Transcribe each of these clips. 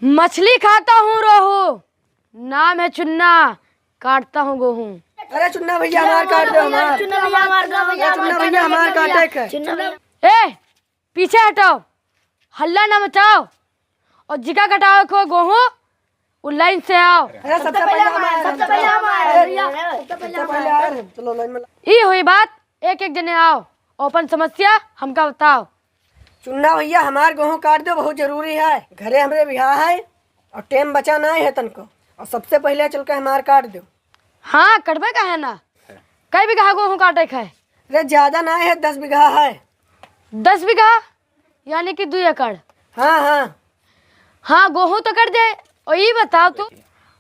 मछली खाता हूँ रोहू, नाम है चुन्ना, काटता हूँ गेहूँ। अरे चुन्ना भैया हमार काट दो, हमार चुन्ना भैया हमार काटे के। ए पीछे हटाओ, हल्ला ना मचाओ और जिका कटाओ को गेहूँ उस लाइन से आओ। अरे सबसे पहले हमारे चलो लाइन में। ये हुई बात, एक एक जने आओ, ओपन समस्या हमका बताओ। चुन्ना भैया हमार गेहूँ काट दो, बहुत जरूरी है। घरे हमरे बिहार है और टाइम बचा नहीं है तनको, और सबसे पहले चल के हमार काट दो। हाँ कटबे का है ना, कई बीघा गेहूँ काटे का है? अरे ज्यादा नहीं है, 10 बीघा है। 10 बीघा यानी कि 2 एकड़। हाँ हाँ गेहूँ तो कट जाए। और ये बताओ तू,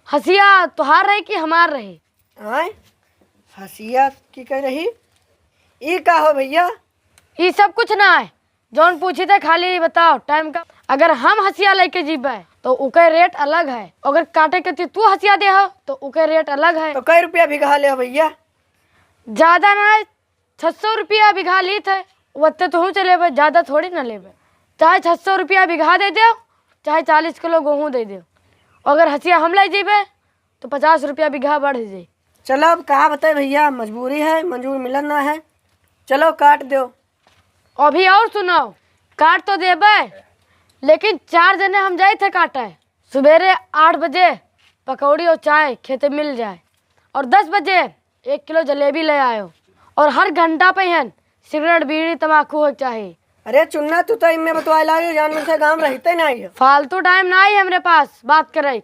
हसिया तुहार रही कि हमार रही? आए हसिया की कह रही, ये का हो भैया? ये सब कुछ ना है, जौन पूछी थे खाली बताओ टाइम का। अगर हम हसिया लेके जीबे तो उके रेट अलग है, अगर काटे के तू हसिया दे हो तो उके रेट अलग है। तो कई रुपया बीघा ले भैया? ज्यादा ना है, 600 रुपया बीघा ली थे, वत्ते तो चले, ज्यादा थोड़ी ना लेबे। चाहे 600 रुपया बीघा दे दो, चाहे 40 किलो गेहूँ दे दो। अगर हसिया हम ले जीबे तो 50 रुपया बीघा बढ़ जाए। चलो अब कहा बताए भैया, मजबूरी है, मंजूर मिलन ना है। चलो काट दो। अभी और सुनो, काट तो देबे, लेकिन 4 जने हम जाए थे काटे। सवेरे 8 बजे पकौड़ी और चाय खेते मिल जाए, और 10 बजे 1 किलो जलेबी ले आयो, और हर घंटा पे हन सिगरेट बीड़ी तम्बाकू हो चाहिए। अरे चुन्ना तू तो इनमें बतवा लागे, जान से गाँव रहते नहीं है। फालतू टाइम ना ही हमरे पास बात करे।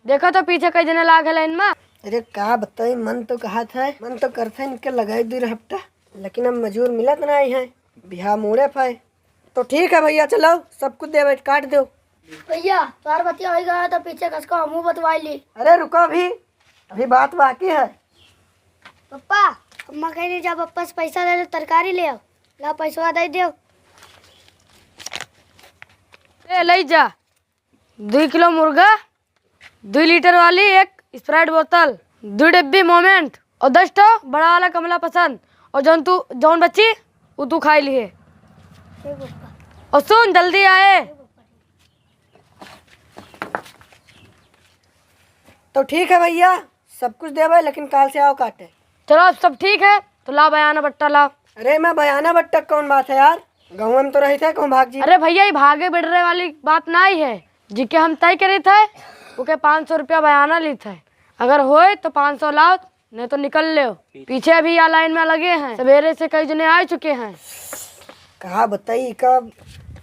देखो तो पीछे कई जने लागे लाइन में। अरे का बताई, मन तो कहा था, मन तो करते इनके लगाई 2 हफ्ता, लेकिन अब मजूर मिलत नहीं है, बिहार मोड़े पाए। तो ठीक है भैया, चलो सब कुछ दे काट दो। भैया तार बतिया हो गया तो पीछे कसका मुँह बतवाई ली। अरे रुको, अभी बात बाकी है। पप्पा अम्मा कह रही जब पप्पा से पैसा दे दो तरकारी ले आओ, ला पैसा दे दो। ले जा 2 किलो मुर्गा, 2 लीटर वाली 1 स्प्राइट बोतल, 2 डिब्बी मोमेंट, और 10 तो बड़ा वाला कमला पसंद, और जौन बच्ची वो तू खाई लिए। और सुन जल्दी आए। तो ठीक है भैया, सब कुछ देवे, लेकिन काल से आओ काटे। चलो अब सब ठीक है तो ला बयाना बट्टा ला। अरे मैं बयाना बट्टक कौन बात है यार, गाँव में तो रही थे, कहूँ भाग जी। अरे भैया ये भागे बिड़रे वाली बात ना ही है, जिके हम तय करे थे उके 500 रुपया बयाना ली थे। अगर होए तो 500 लाओ, नहीं तो निकल ले। पीछे अभी या लाइन में लगे हैं, सवेरे से कई जने आ चुके हैं। कहा बताई कब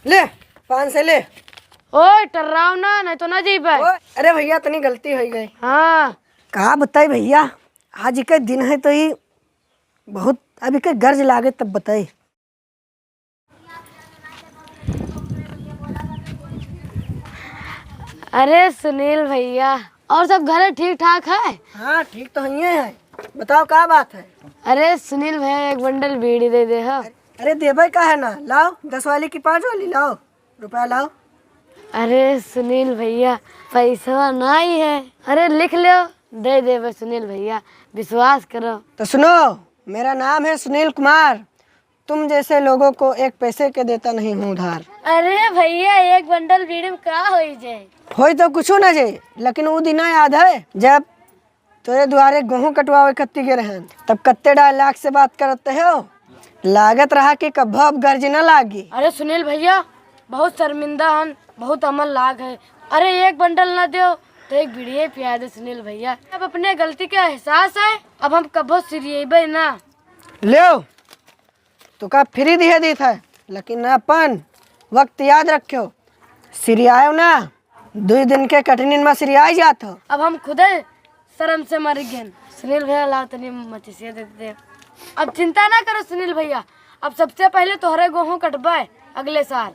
ले 5 से ले। ओए टर्राव ना, नहीं तो ना जीबे। अरे भैया तनी गलती हो गई। हाँ कहा बताई भैया, आज के दिन है तो ये बहुत अभी के गर्ज लागे, तब बताई। अरे सुनील भैया, और सब घर ठीक ठाक है? हाँ ठीक तो ही है, बताओ क्या बात है। अरे सुनील भैया 1 बंडल बीड़ी दे दे। हाँ अरे देवे का है ना, लाओ 10 वाली की 5 वाली लाओ, रुपया लाओ। अरे सुनील भैया पैसा नहीं है, अरे लिख लो, दे देवे सुनील भैया, विश्वास करो। तो सुनो, मेरा नाम है सुनील कुमार, तुम जैसे लोगों को 1 पैसे के देता नहीं हूँ उधार। अरे भैया 1 बंडल बीड़ी में का हो जाए? होई तो कुछ ना जाए, लेकिन वो दिन याद है जब तेरे द्वारे गेहूँ कटवावे कत्ती के रहन, तब कत्ते डायलॉग से बात करते हो, लागत रहा कि कब अब गर्ज न लागी। अरे सुनील भैया बहुत शर्मिंदा हन, बहुत अमल लाग है। अरे 1 बंडल ना दो तो 1 बीड़ी पिया दे सुनील भैया। अब अपने गलती का एहसास है, अब हम कबो सिरियबे ना। ले तो का फ्री दिए दी था, लेकिन अपन वक्त याद रखो, सिरियाओ ना 2 दिन के कठिन में सिरियाई जात हो। अब हम खुदे शर्म से मर गए। सुनील भैया लाओ तनी मचिसिया दे दे। अब चिंता ना करो सुनील भैया, अब सबसे पहले तोहरे गेहूँ कटबे अगले साल।